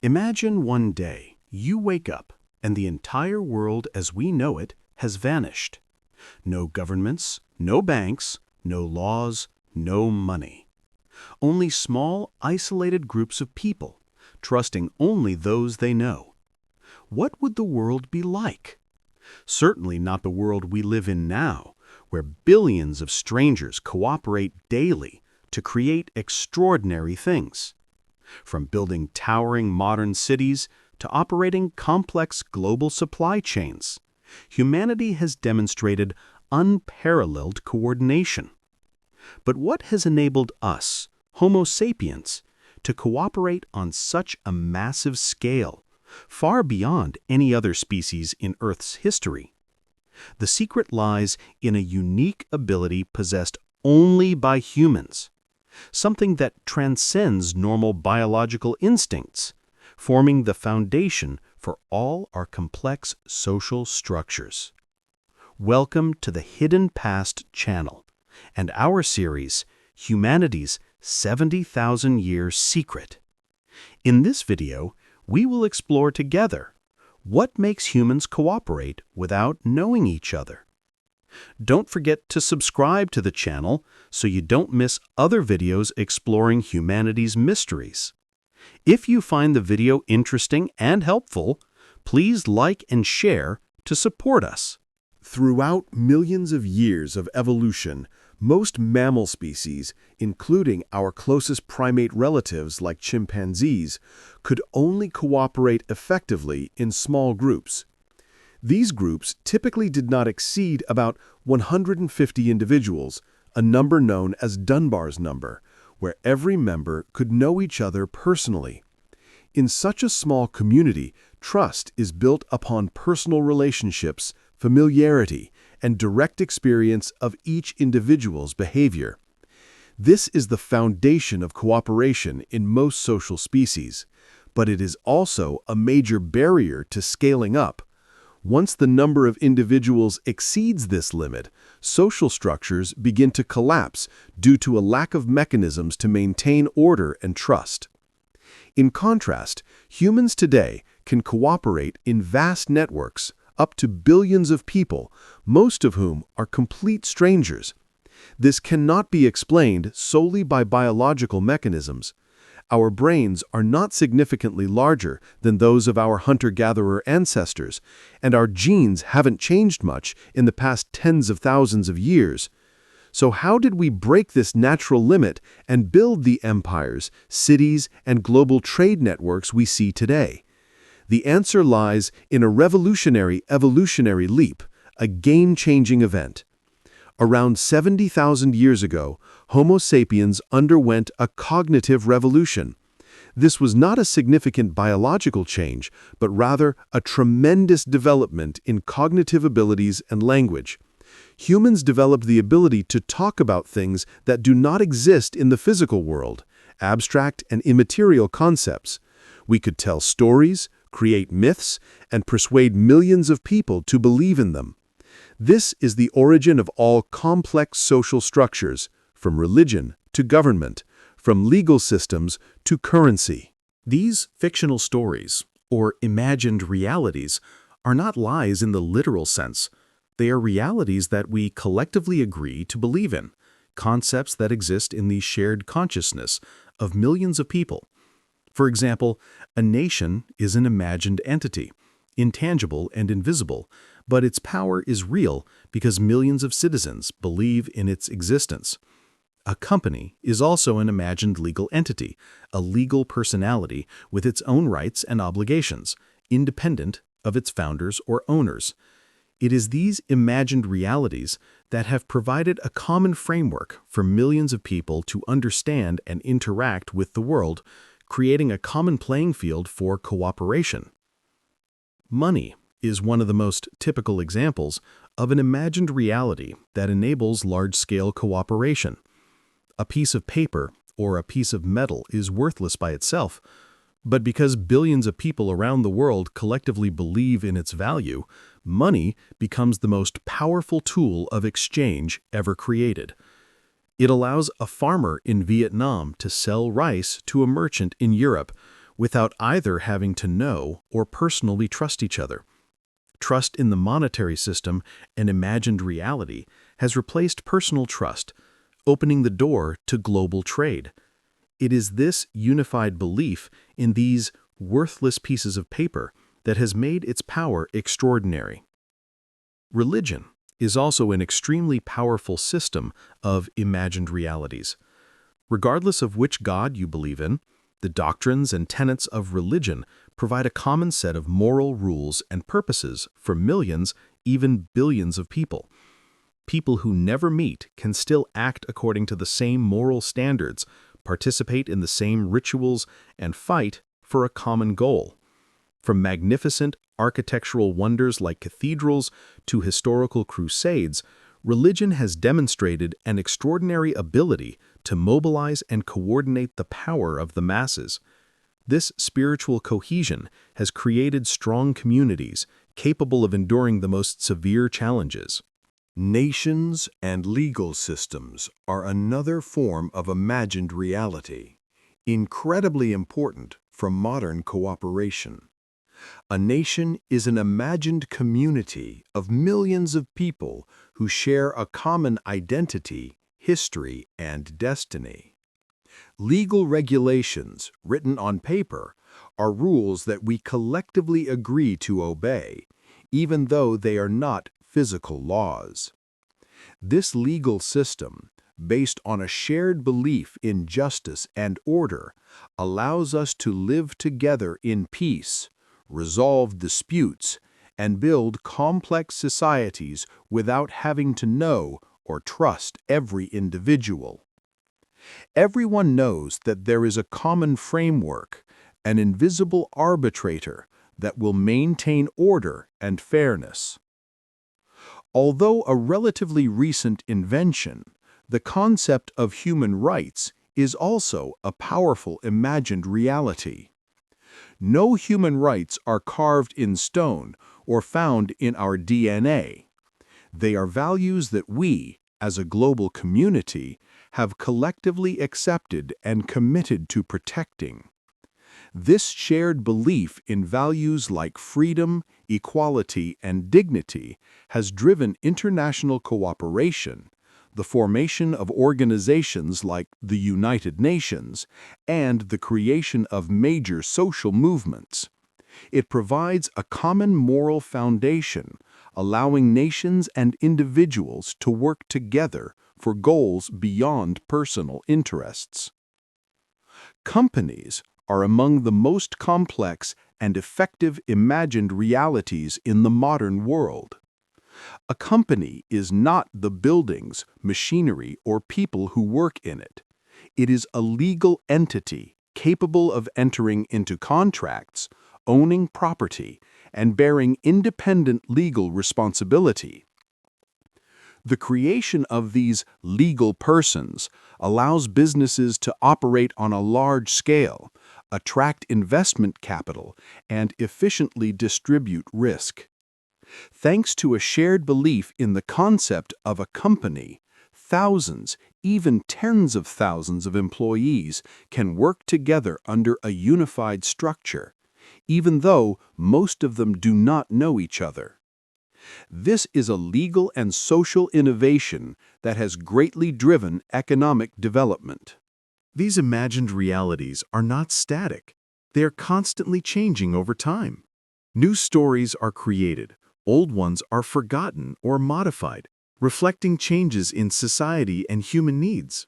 Imagine one day you wake up and the entire world as we know it has vanished. No governments, no banks, no laws, no money. Only small, isolated groups of people, trusting only those they know. What would the world be like? Certainly not the world we live in now, where billions of strangers cooperate daily to create extraordinary things. From building towering modern cities to operating complex global supply chains, humanity has demonstrated unparalleled coordination. But what has enabled us, Homo Sapiens, to cooperate on such a massive scale, far beyond any other species in Earth's history? The secret lies in a unique ability possessed only by humans, something that transcends normal biological instincts, forming the foundation for all our complex social structures. Welcome to the Hidden Past channel and our series, Humanity's 70,000-Year Secret. In this video, we will explore together what makes humans cooperate without knowing each other. Don't forget to subscribe to the channel so you don't miss other videos exploring humanity's mysteries. If you find the video interesting and helpful, please like and share to support us. Throughout millions of years of evolution, most mammal species, including our closest primate relatives like chimpanzees, could only cooperate effectively in small groups. These groups typically did not exceed about 150 individuals, a number known as Dunbar's number, where every member could know each other personally. In such a small community, trust is built upon personal relationships, familiarity, and direct experience of each individual's behavior. This is the foundation of cooperation in most social species, but it is also a major barrier to scaling up. Once the number of individuals exceeds this limit, social structures begin to collapse due to a lack of mechanisms to maintain order and trust. In contrast, humans today can cooperate in vast networks, up to billions of people, most of whom are complete strangers. This cannot be explained solely by biological mechanisms. Our brains are not significantly larger than those of our hunter-gatherer ancestors, and our genes haven't changed much in the past tens of thousands of years. So how did we break this natural limit and build the empires, cities, and global trade networks we see today? The answer lies in a revolutionary evolutionary leap, a game-changing event. Around 70,000 years ago, Homo sapiens underwent a cognitive revolution. This was not a significant biological change, but rather a tremendous development in cognitive abilities and language. Humans developed the ability to talk about things that do not exist in the physical world, abstract and immaterial concepts. We could tell stories, create myths, and persuade millions of people to believe in them. This is the origin of all complex social structures, from religion to government, from legal systems to currency. These fictional stories, or imagined realities, are not lies in the literal sense. They are realities that we collectively agree to believe in, concepts that exist in the shared consciousness of millions of people. For example, a nation is an imagined entity, intangible and invisible, but its power is real because millions of citizens believe in its existence. A company is also an imagined legal entity, a legal personality with its own rights and obligations, independent of its founders or owners. It is these imagined realities that have provided a common framework for millions of people to understand and interact with the world, creating a common playing field for cooperation. Money is one of the most typical examples of an imagined reality that enables large-scale cooperation. A piece of paper or a piece of metal is worthless by itself, but because billions of people around the world collectively believe in its value, money becomes the most powerful tool of exchange ever created. It allows a farmer in Vietnam to sell rice to a merchant in Europe, without either having to know or personally trust each other. Trust in the monetary system and imagined reality has replaced personal trust, opening the door to global trade. It is this unified belief in these worthless pieces of paper that has made its power extraordinary. Religion is also an extremely powerful system of imagined realities. Regardless of which God you believe in, the doctrines and tenets of religion provide a common set of moral rules and purposes for millions, even billions of people. People who never meet can still act according to the same moral standards, participate in the same rituals, and fight for a common goal. From magnificent architectural wonders like cathedrals to historical crusades, religion has demonstrated an extraordinary ability to mobilize and coordinate the power of the masses. This spiritual cohesion has created strong communities capable of enduring the most severe challenges. Nations and legal systems are another form of imagined reality, incredibly important for modern cooperation. A nation is an imagined community of millions of people who share a common identity, history, and destiny. Legal regulations, written on paper, are rules that we collectively agree to obey, even though they are not physical laws. This legal system, based on a shared belief in justice and order, allows us to live together in peace, resolve disputes, and build complex societies without having to know or trust every individual. Everyone knows that there is a common framework, an invisible arbitrator that will maintain order and fairness. Although a relatively recent invention, the concept of human rights is also a powerful imagined reality. No human rights are carved in stone or found in our DNA. They are values that we, as a global community, have collectively accepted and committed to protecting. This shared belief in values like freedom, equality, and dignity has driven international cooperation, the formation of organizations like the United Nations, and the creation of major social movements. It provides a common moral foundation, allowing nations and individuals to work together for goals beyond personal interests. Companies are among the most complex and effective imagined realities in the modern world. A company is not the buildings, machinery, or people who work in it. It is a legal entity capable of entering into contracts, owning property, and bearing independent legal responsibility. The creation of these legal persons allows businesses to operate on a large scale, attract investment capital, and efficiently distribute risk. Thanks to a shared belief in the concept of a company, thousands, even tens of thousands of employees can work together under a unified structure, even though most of them do not know each other. This is a legal and social innovation that has greatly driven economic development. These imagined realities are not static. They are constantly changing over time. New stories are created, old ones are forgotten or modified, reflecting changes in society and human needs.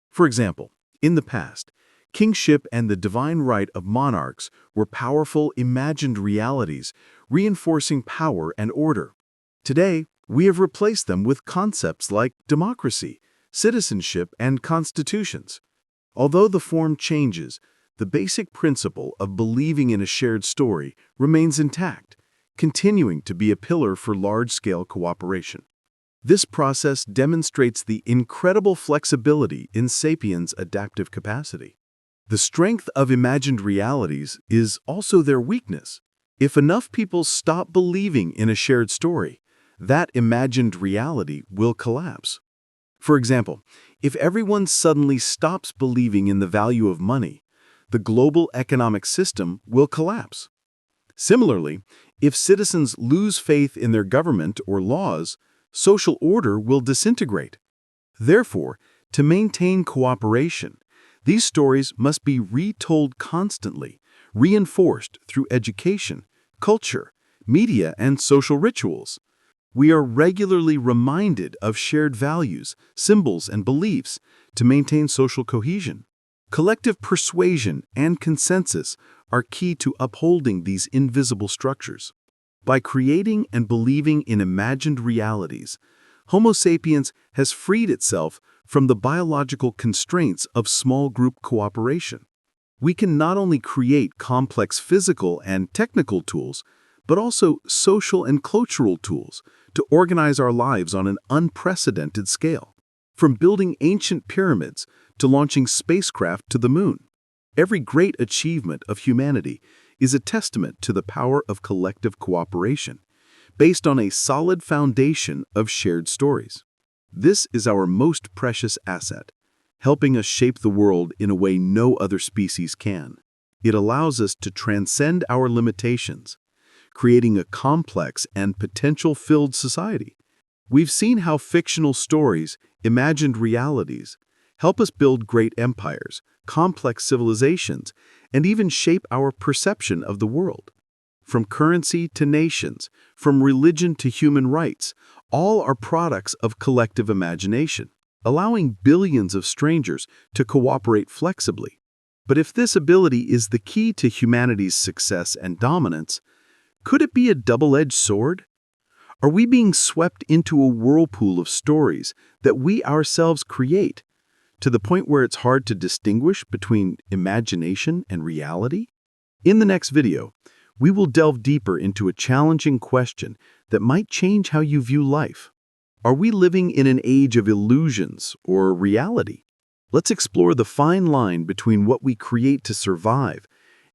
For example, in the past, kingship and the divine right of monarchs were powerful imagined realities, reinforcing power and order. Today, we have replaced them with concepts like democracy, citizenship, and constitutions. Although the form changes, the basic principle of believing in a shared story remains intact, continuing to be a pillar for large-scale cooperation. This process demonstrates the incredible flexibility in sapiens' adaptive capacity. The strength of imagined realities is also their weakness. If enough people stop believing in a shared story, that imagined reality will collapse. For example, if everyone suddenly stops believing in the value of money, the global economic system will collapse. Similarly, if citizens lose faith in their government or laws, social order will disintegrate. Therefore, to maintain cooperation, these stories must be retold constantly, reinforced through education, culture, media, and social rituals. We are regularly reminded of shared values, symbols, and beliefs to maintain social cohesion. Collective persuasion and consensus are key to upholding these invisible structures. By creating and believing in imagined realities, Homo sapiens has freed itself from the biological constraints of small group cooperation. We can not only create complex physical and technical tools, but also social and cultural tools to organize our lives on an unprecedented scale. From building ancient pyramids to launching spacecraft to the moon, every great achievement of humanity is a testament to the power of collective cooperation, based on a solid foundation of shared stories. This is our most precious asset, helping us shape the world in a way no other species can. It allows us to transcend our limitations, creating a complex and potential-filled society. We've seen how fictional stories, imagined realities, help us build great empires, complex civilizations, and even shape our perception of the world. From currency to nations, from religion to human rights, all are products of collective imagination, allowing billions of strangers to cooperate flexibly. But if this ability is the key to humanity's success and dominance, could it be a double-edged sword? Are we being swept into a whirlpool of stories that we ourselves create, to the point where it's hard to distinguish between imagination and reality? In the next video, we will delve deeper into a challenging question that might change how you view life. Are we living in an age of illusions or reality? Let's explore the fine line between what we create to survive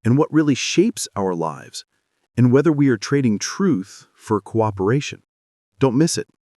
and what really shapes our lives, and whether we are trading truth for cooperation. Don't miss it.